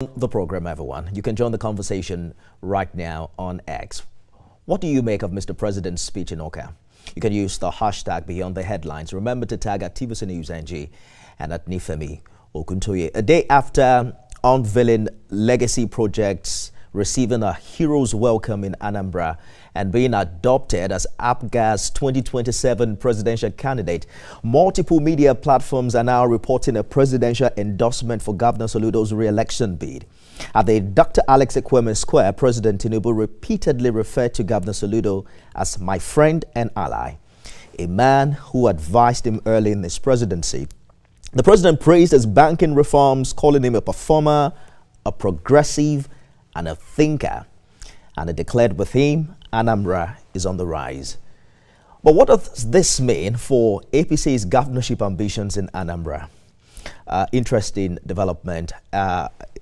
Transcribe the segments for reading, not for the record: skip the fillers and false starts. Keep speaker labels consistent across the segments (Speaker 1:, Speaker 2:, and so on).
Speaker 1: The program, everyone. You can join the conversation right now on X. What do you make of Mr. President's speech in Oka? You can use the hashtag Beyond the Headlines. Remember to tag at TVC News NG and at Nifemi Oguntoye. A day after unveiling legacy projects, receiving a hero's welcome in Anambra, and being adopted as APGA's 2027 presidential candidate, multiple media platforms are now reporting a presidential endorsement for Governor Soludo's re-election bid. At the Dr. Alex Ekweme Square, President Tinubu repeatedly referred to Governor Soludo as my friend and ally, a man who advised him early in his presidency. The president praised his banking reforms, calling him a performer, a progressive, and a thinker. And he declared with him, Anambra is on the rise. But what does this mean for APC's governorship ambitions in Anambra? Interesting development.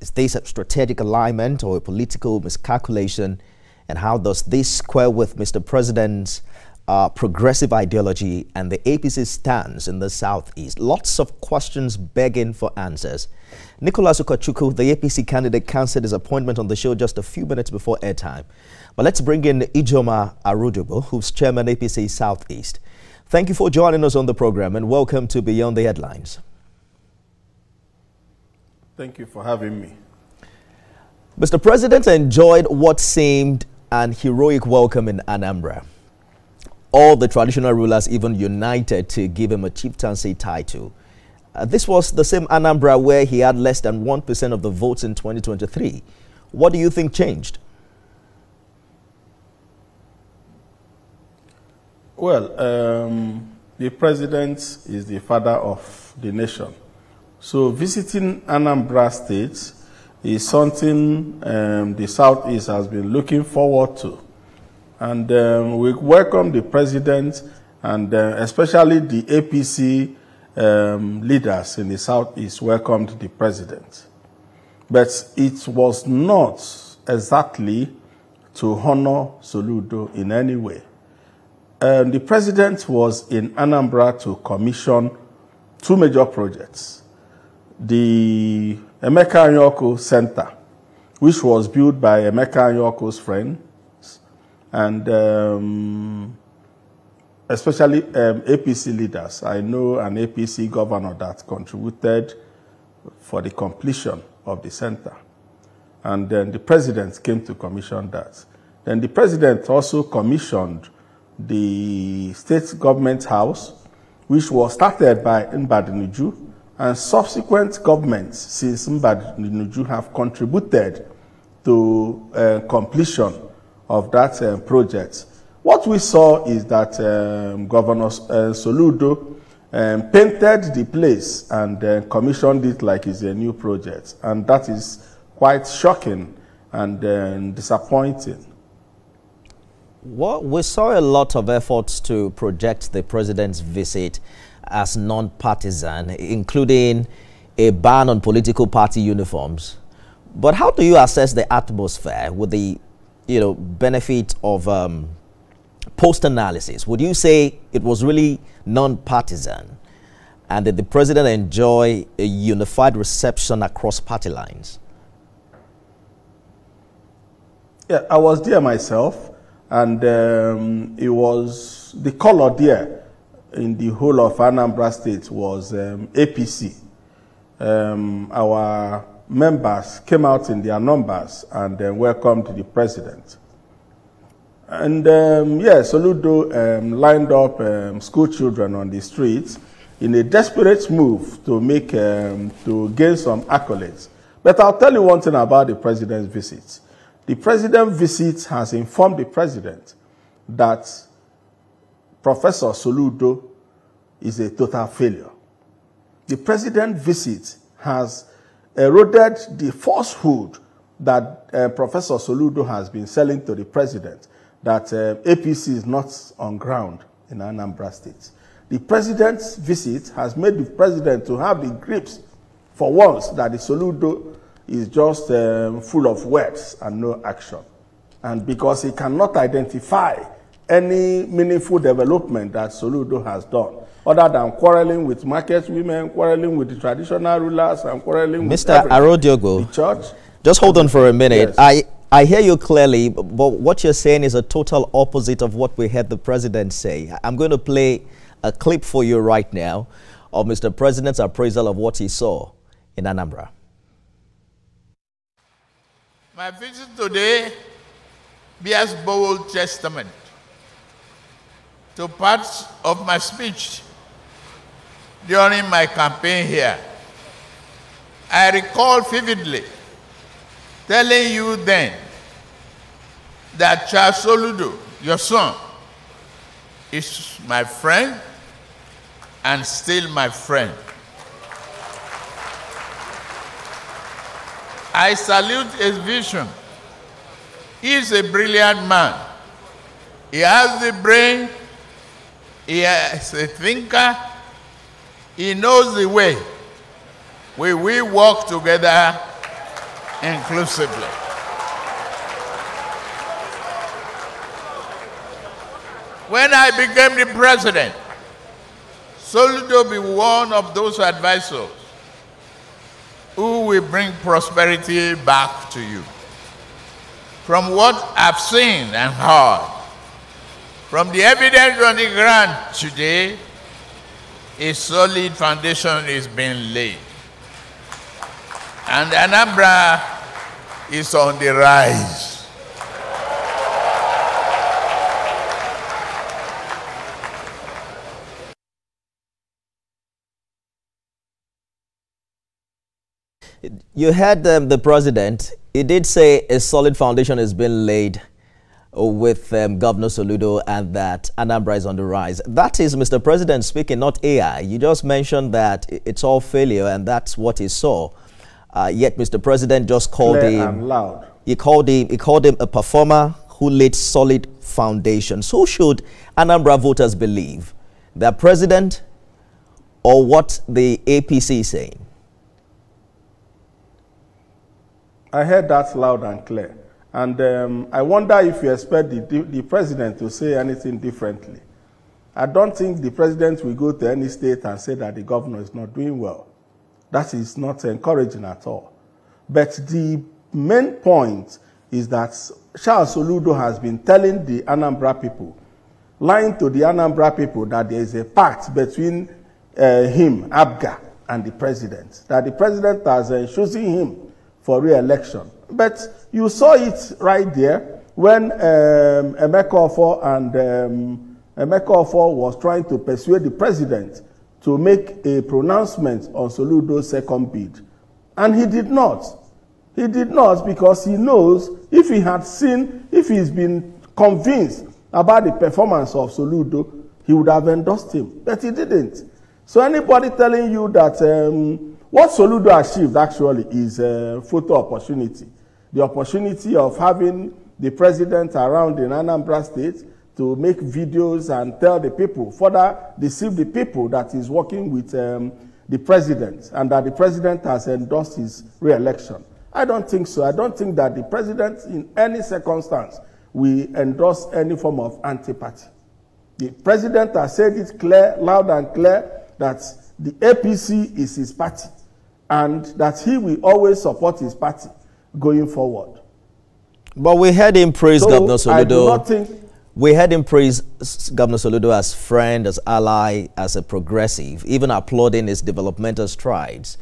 Speaker 1: Is this a strategic alignment or a political miscalculation? And how does this square with Mr. President's progressive ideology and the APC stance in the Southeast? Lots of questions begging for answers. Nicholas Ukachukwu, the APC candidate, cancelled his appointment on the show just a few minutes before airtime. But let's bring in Ijoma Arudobo, who's chairman APC Southeast. Thank you for joining us on the program and welcome to Beyond the Headlines.
Speaker 2: Thank you for having me.
Speaker 1: Mr. President enjoyed what seemed an heroic welcome in Anambra. All the traditional rulers even united to give him a chieftaincy title. This was the same Anambra where he had less than 1% of the votes in 2023. What do you think changed?
Speaker 2: Well, the president is the father of the nation. So visiting Anambra State is something the Southeast has been looking forward to. And we welcome the president and especially the APC leaders in the Southeast welcomed the president. But it was not exactly to honor Soludo in any way. The president was in Anambra to commission two major projects. The Emeka Anyoko Center, which was built by Emeka Anyoko's friends, and especially APC leaders. I know an APC governor that contributed for the completion of the center. And then the president came to commission that. Then the president also commissioned the state government house, which was started by Mbadinuju, and subsequent governments since Mbadinuju have contributed to completion of that project. What we saw is that Governor Soludo painted the place and commissioned it like it's a new project. And that is quite shocking and disappointing.
Speaker 1: Well, we saw a lot of efforts to project the president's visit as non-partisan, including a ban on political party uniforms. But how do you assess the atmosphere with the benefit of post-analysis? Would you say it was really non-partisan? And did the president enjoy a unified reception across party lines?
Speaker 2: Yeah, I was there myself, and it was the color there in the whole of Anambra State was APC. Our members came out in their numbers and welcomed the president. And yes, Soludo lined up school children on the streets in a desperate move to make to gain some accolades. But I'll tell you one thing about the president's visit. The president's visit has informed the president that Professor Soludo is a total failure. The president's visit has eroded the falsehood that Professor Soludo has been selling to the president, that APC is not on ground in Anambra State. The president's visit has made the president to have the grips for once that the Soludo is just full of words and no action. And because he cannot identify any meaningful development that Soludo has done, other than quarreling with market women, quarreling with the traditional rulers, and quarreling with
Speaker 1: Mr. Arodiogo,
Speaker 2: the church.
Speaker 1: Just hold on for a minute.
Speaker 2: Yes.
Speaker 1: I hear you clearly, but what you're saying is a total opposite of what we heard the president say. I'm going to play a clip for you right now of Mr. President's appraisal of what he saw in Anambra.
Speaker 3: My visit today bears bold testament to parts of my speech during my campaign here. I recall vividly telling you then that Charles Soludo, your son, is my friend and still my friend. I salute his vision. He is a brilliant man. He has the brain, he is a thinker, he knows the way. We will work together inclusively. When I became the president, Soludo be one of those advisors who will bring prosperity back to you. From what I've seen and heard, from the evidence on the ground today, a solid foundation is being laid. And Anambra is on the rise.
Speaker 1: You heard the president. He did say a solid foundation has been laid with Governor Soludo and that Anambra is on the rise. That is Mr. President speaking, not AI. You just mentioned that it's all failure and that's what he saw. Yet Mr. President just called him
Speaker 2: loud.
Speaker 1: He called him a performer who laid solid foundations. Who should Anambra voters believe? The president or what the APC is saying?
Speaker 2: I heard that loud and clear. And I wonder if you expect the president to say anything differently. I don't think the president will go to any state and say that the governor is not doing well. That is not encouraging at all. But the main point is that Charles Soludo has been telling the Anambra people, lying to the Anambra people, that there is a pact between him, Abga, and the president, that the president has chosen him for re-election. But you saw it right there when Emeka Offor was trying to persuade the president to make a pronouncement on Soludo's second bid. And he did not. He did not because he knows if he's been convinced about the performance of Soludo, he would have endorsed him. But he didn't. So anybody telling you that what Soludo achieved actually is a photo opportunity. The opportunity of having the president around in Anambra State to make videos and tell the people, further deceive the people that he's working with the president and that the president has endorsed his re-election. I don't think so. I don't think that the president in any circumstance will endorse any form of anti-party. The president has said it clear, loud and clear, that the APC is his party and that he will always support his party going forward.
Speaker 1: But we heard him praise Governor Soludo.
Speaker 2: I do not think
Speaker 1: we heard him praise Governor Soludo as friend, as ally, as a progressive, even applauding his developmental strides.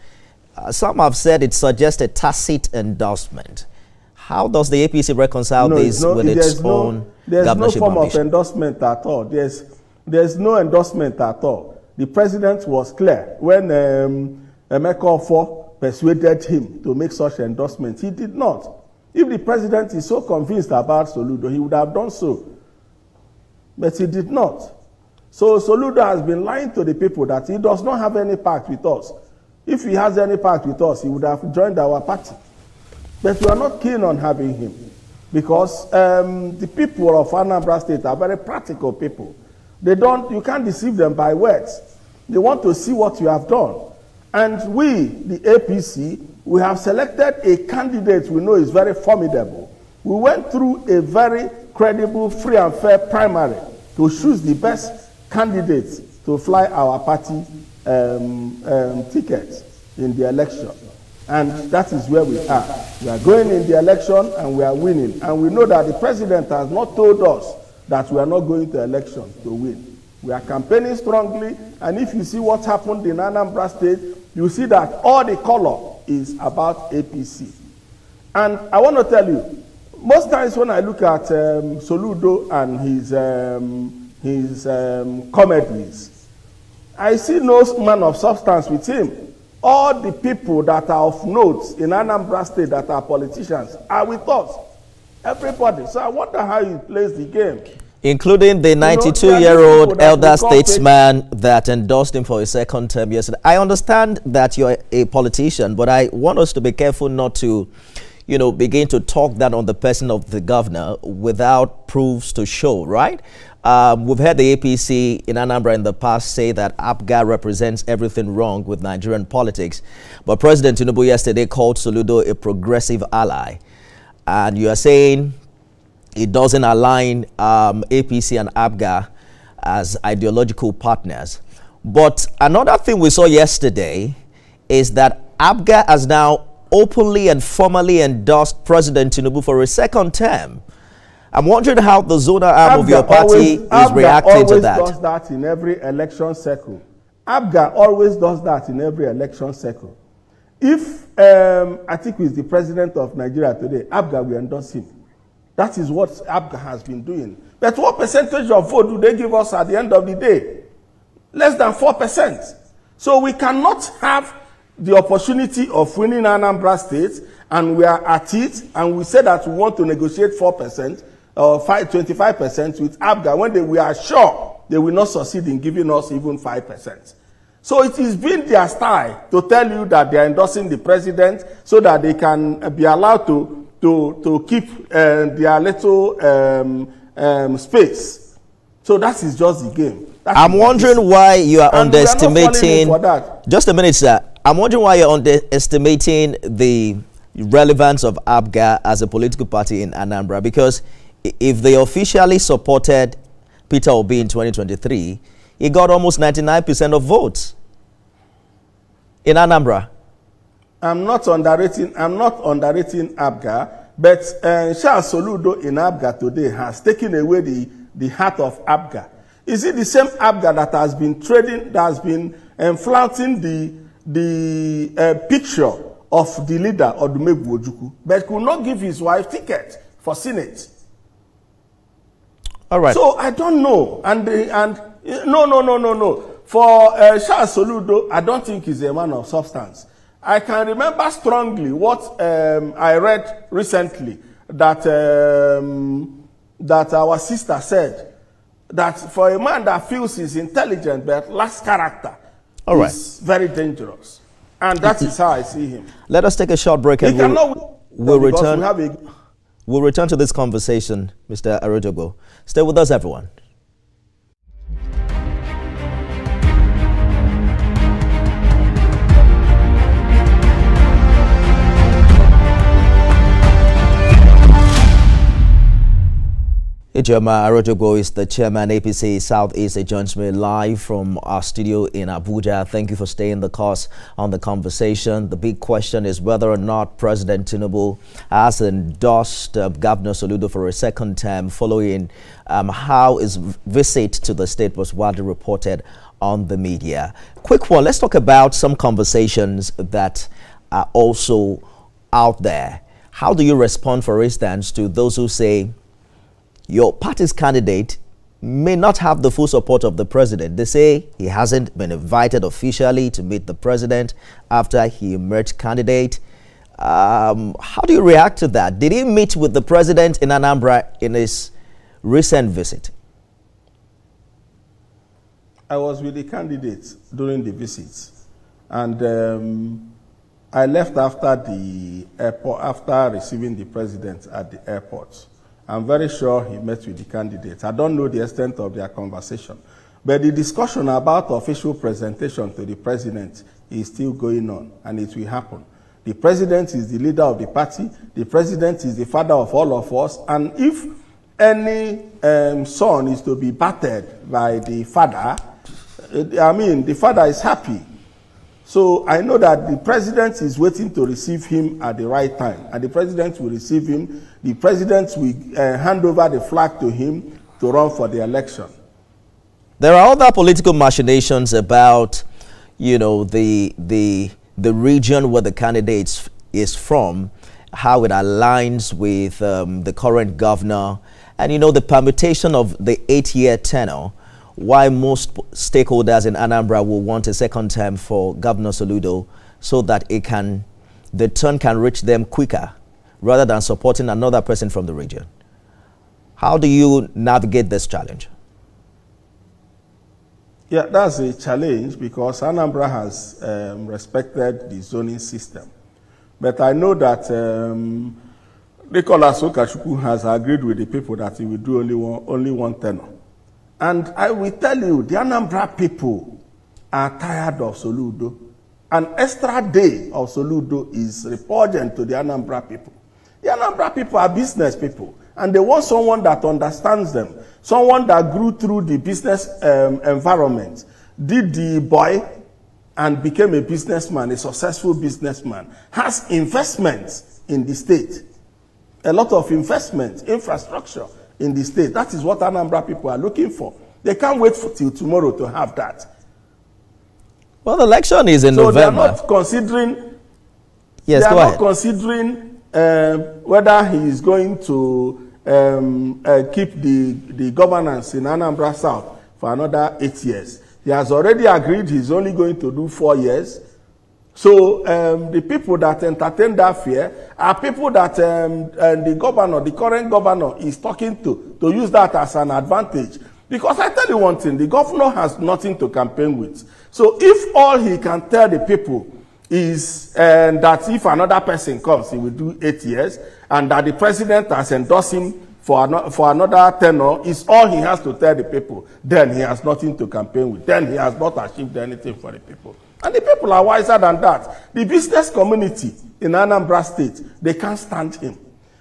Speaker 1: Some have said it suggests a tacit endorsement. How does the APC reconcile this with its own governorship ambition?
Speaker 2: There's no form of endorsement at all. There's no endorsement at all. The president was clear when Emeka Offor persuaded him to make such endorsement. He did not. If the president is so convinced about Soludo, he would have done so. But he did not. So Soludo has been lying to the people that he does not have any pact with us. If he has any pact with us, he would have joined our party. But we are not keen on having him because the people of Anambra State are very practical people. You can't deceive them by words. They want to see what you have done. And we, the APC, we have selected a candidate we know is very formidable. We went through a very credible, free and fair primary to choose the best candidates to fly our party tickets in the election. And that is where we are. We are going in the election and we are winning. And we know that the president has not told us that we are not going to election to win. We are campaigning strongly, and if you see what happened in Anambra State, you see that all the color is about APC. And I want to tell you, most times when I look at Soludo and his comedies, I see no man of substance with him. All the people that are of note in Anambra State that are politicians are with us. Everybody. So I wonder how he plays the game.
Speaker 1: Including the 92-year-old elder statesman that endorsed him for a second term yesterday. I understand that you're a politician, but I want us to be careful not to, begin to talk that on the person of the governor without proofs to show, right? We've heard the APC in Anambra in the past say that APGA represents everything wrong with Nigerian politics. But President Tinubu yesterday called Soludo a progressive ally. And you are saying it doesn't align APC and APGA as ideological partners. But another thing we saw yesterday is that APGA has now openly and formally endorsed President Tinubu for a second term. I'm wondering how the zonal arm of your party is reacting to that. APGA always does that in every election cycle. APGA always does that in every election cycle. If Atiku is the president of Nigeria today, APGA will endorse him. That is what APGA has been doing. But what percentage of vote do they give us at the end of the day? Less than 4%. So we cannot have the opportunity of winning Anambra State, and we are at it, and we say that we want to negotiate 4% or 25% with APGA when we are sure they will not succeed in giving us even 5%. So it has been their style to tell you that they are endorsing the president so that they can be allowed to keep their little space. So that is just the game. I'm wondering why you are underestimating. Just a minute, sir. I'm wondering why you're underestimating the relevance of APGA as a political party in Anambra, because if they officially supported Peter Obi in 2023, he got almost 99% of votes in Anambra.
Speaker 2: I'm not underrating APGA, but Charles Soludo in APGA today has taken away the heart of APGA. Is it the same APGA that has been trading, that has been flaunting the picture of the leader Odumegwu Ojukwu, but could not give his wife ticket for Senate?
Speaker 1: All right.
Speaker 2: So I don't know, no. For Charles Soludo, I don't think he's a man of substance. I can remember strongly what I read recently that that our sister said, that for a man that feels he's intelligent but lacks character, is very dangerous. And that is how I see him.
Speaker 1: Let us take a short break and we'll return. We'll return to this conversation, Mr. Arojogo. Stay with us, everyone. Ijoma Arojogo is the chairman, APC Southeast. He joins me live from our studio in Abuja. Thank you for staying the course on the conversation. The big question is whether or not President Tinubu has endorsed Governor Soludo for a second term following how his visit to the state was widely reported on the media. Quick one, let's talk about some conversations that are also out there. How do you respond, for instance, to those who say your party's candidate may not have the full support of the president? They say he hasn't been invited officially to meet the president after he emerged candidate. How do you react to that? Did he meet with the president in Anambra in his recent visit?
Speaker 2: I was with the candidates during the visit, and I left after the airport, after receiving the president at the airport. I'm very sure he met with the candidates. I don't know the extent of their conversation, but the discussion about official presentation to the president is still going on, and it will happen. The president is the leader of the party. The president is the father of all of us, and if any son is to be battered by the father, I mean, the father is happy. So I know that the president is waiting to receive him at the right time, and the president will receive him. The president will hand over the flag to him to run for the election.
Speaker 1: There are other political machinations about, you know, the region where the candidate is from, how it aligns with the current governor, and, you know, the permutation of the 8-year tenure, why most stakeholders in Anambra will want a second term for Governor Soludo so that the turn can reach them quicker rather than supporting another person from the region. How do you navigate this challenge?
Speaker 2: Yeah, that's a challenge because Anambra has respected the zoning system. But I know that Nicholas Okachukwu has agreed with the people that he will do only one tenure. And I will tell you, the Anambra people are tired of Soludo. An extra day of Soludo is repugnant to the Anambra people. The Anambra people are business people, and they want someone that understands them, someone that grew through the business environment, did the boy, and became a businessman, a successful businessman, has investments in the state, a lot of investment, infrastructure in the state. That is what Anambra people are looking for. They can't wait till tomorrow to have that.
Speaker 1: Well, the election is in November.
Speaker 2: So they are not considering.
Speaker 1: Yes,
Speaker 2: they are not considering whether he is going to keep the governance in Anambra South for another 8 years. He has already agreed he's only going to do 4 years. So the people that entertain that fear are people that the governor, the current governor, is talking to use that as an advantage. Because I tell you one thing, the governor has nothing to campaign with. So if all he can tell the people is that if another person comes, he will do 8 years, and that the president has endorsed him for another tenure, is all he has to tell the people, then he has nothing to campaign with. Then he has not achieved anything for the people. And the people are wiser than that. The business community in Anambra State, they can't stand him.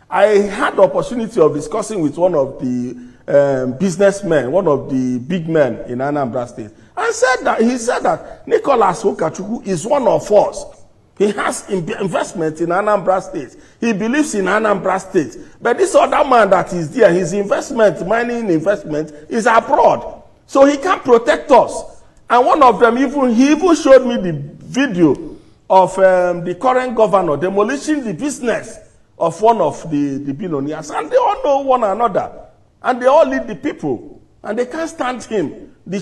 Speaker 2: I had the opportunity of discussing with one of the businessmen, one of the big men in Anambra State. He said that Nicholas Okachukwu is one of us. He has investment in Anambra State. He believes in Anambra State. But this other man that is there, his investment, mining investment, is abroad. So he can't protect us. And one of them, he even showed me the video of the current governor demolishing the business of one of the billionaires. And they all know one another. And they all lead the people. And they can't stand him. The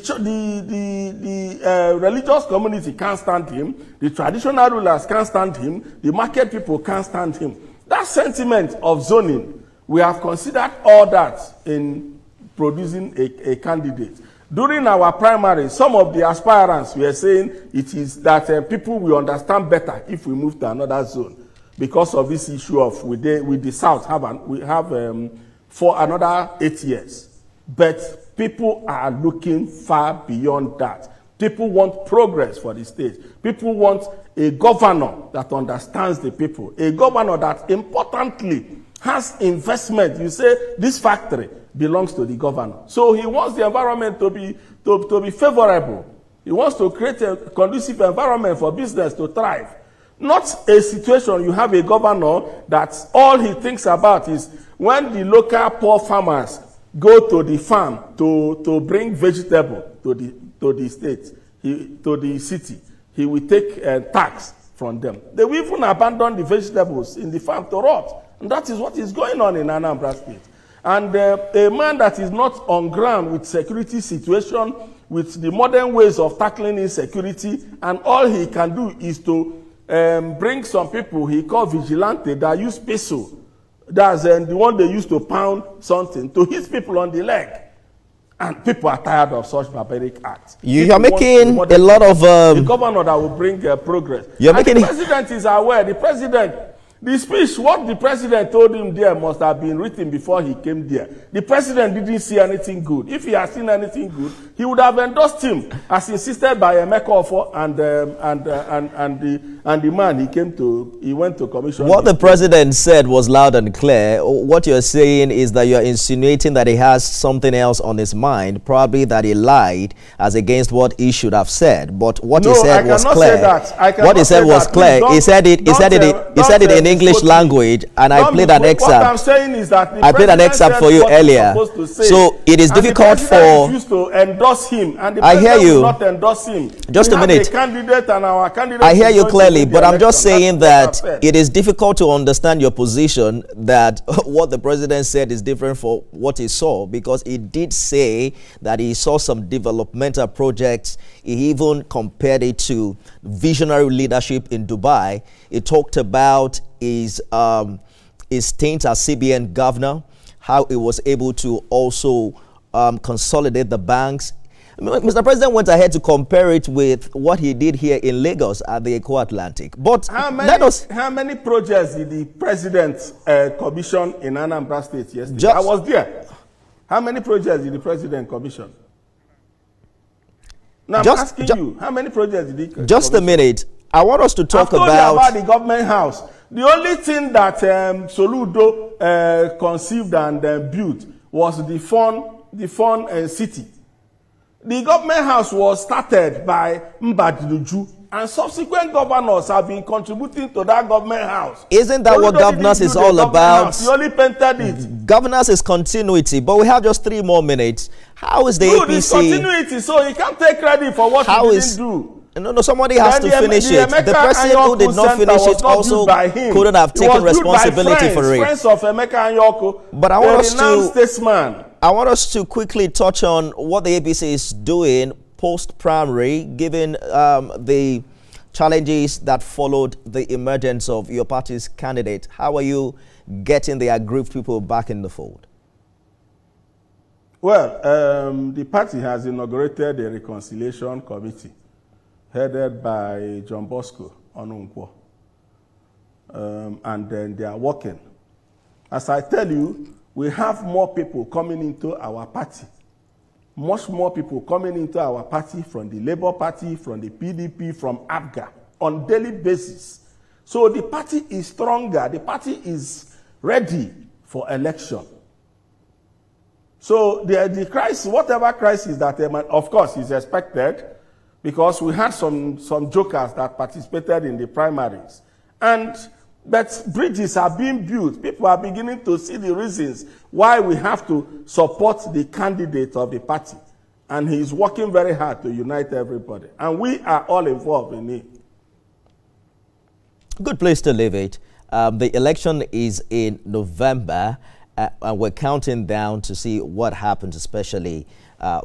Speaker 2: religious community can't stand him. The traditional rulers can't stand him. The market people can't stand him. That sentiment of zoning, we have considered all that in producing a candidate. During our primary, some of the aspirants were saying it is that people will understand better if we move to another zone because of this issue of with the South we have for another 8 years. But people are looking far beyond that. People want progress for the state. People want a governor that understands the people. A governor that importantly has investment. You say this factory belongs to the governor. So he wants the environment to be favorable. He wants to create a conducive environment for business to thrive. Not a situation you have a governor that all he thinks about is when the local poor farmers go to the farm to bring vegetable to the state, to the city, he will take tax from them. They will even abandon the vegetables in the farm to rot. And that is what is going on in Anambra State. And a man that is not on ground with security situation, with the modern ways of tackling insecurity, and all he can do is to bring some people he call vigilante that use peso. That's the one they used to pound something to hit people on the leg. And people are tired of such barbaric acts.
Speaker 1: You are making a lot of...
Speaker 2: the governor that will bring progress.
Speaker 1: You're making
Speaker 2: the president is aware. The speech, what the president told him there must have been written before he came there. The president didn't see anything good. If he had seen anything good, he would have endorsed him as insisted by Emeka Ofo and the man he went to commission.
Speaker 1: What the president said was loud and clear. What you're saying is that you're insinuating that he has something else on his mind, probably that he lied as against what he should have said. But what he said was clear. What he said was clear. He said it in English language, and I played an excerpt.
Speaker 2: What I'm saying is that
Speaker 1: I played an excerpt for you earlier. So it is difficult for
Speaker 2: to endorse him, and the
Speaker 1: I hear you.
Speaker 2: will not endorse him.
Speaker 1: Just a minute.
Speaker 2: Candidate and our candidate
Speaker 1: I hear you clearly, but I'm just saying that it is difficult to understand your position that what the president said is different from what he saw, because he did say that he saw some developmental projects. He even compared it to visionary leadership in Dubai. He talked about his stint as CBN governor, how he was able to also consolidate the banks. Mr. President went ahead to compare it with what he did here in Lagos at the Eco Atlantic. But
Speaker 2: how many projects did the president commission in Anambra State yesterday? I was there. How many projects did the president commission? Now I'm asking you, how many projects did he commission?
Speaker 1: Just a minute. I want us to talk
Speaker 2: about the government house. The only thing that Soludo conceived and built was the fun city. The government house was started by Mbadinuju, and subsequent governors have been contributing to that government house.
Speaker 1: Isn't that what governance is all about?
Speaker 2: He only painted it.
Speaker 1: Governance is continuity, but we have just 3 more minutes. How is the APC?
Speaker 2: It's continuity, so he can't take credit for what he didn't do.
Speaker 1: No, somebody has to finish it. The person who did not finish it also couldn't have taken responsibility for it.
Speaker 2: Friends of Emeka Anyoko,
Speaker 1: but I want us to quickly touch on what the APC is doing post-primary, given the challenges that followed the emergence of your party's candidate. How are you getting the aggrieved people back in the fold?
Speaker 2: Well, the party has inaugurated a reconciliation committee headed by John Bosco Onunkwo. And then they are working. As I tell you, we have more people coming into our party. Much more people coming into our party from the Labour Party, from the PDP, from APGA on daily basis. So the party is stronger. The party is ready for election. So the crisis, whatever crisis that of course is expected, because we had some jokers that participated in the primaries. But bridges are being built. People are beginning to see the reasons why we have to support the candidate of the party. And he is working very hard to unite everybody. And we are all involved in it.
Speaker 1: Good place to leave it. The election is in November, and we're counting down to see what happens, especially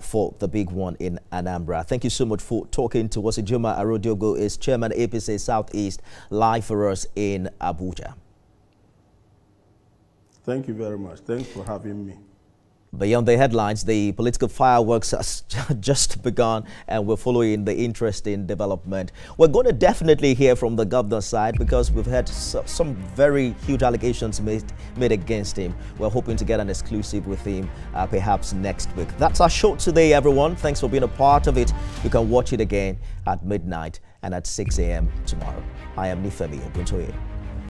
Speaker 1: for the big one in Anambra. Thank you so much for talking to us. Ijoma Arodiogo is Chairman APC Southeast, live for us in Abuja.
Speaker 2: Thank you very much. Thanks for having me.
Speaker 1: Beyond the headlines, the political fireworks has just begun, and we're following the interesting development. We're going to definitely hear from the governor's side, because we've had some very huge allegations made against him. We're hoping to get an exclusive with him perhaps next week. That's our show today, everyone. Thanks for being a part of it. You can watch it again at midnight and at 6 a.m. tomorrow. I am Nifemi Oguntoye.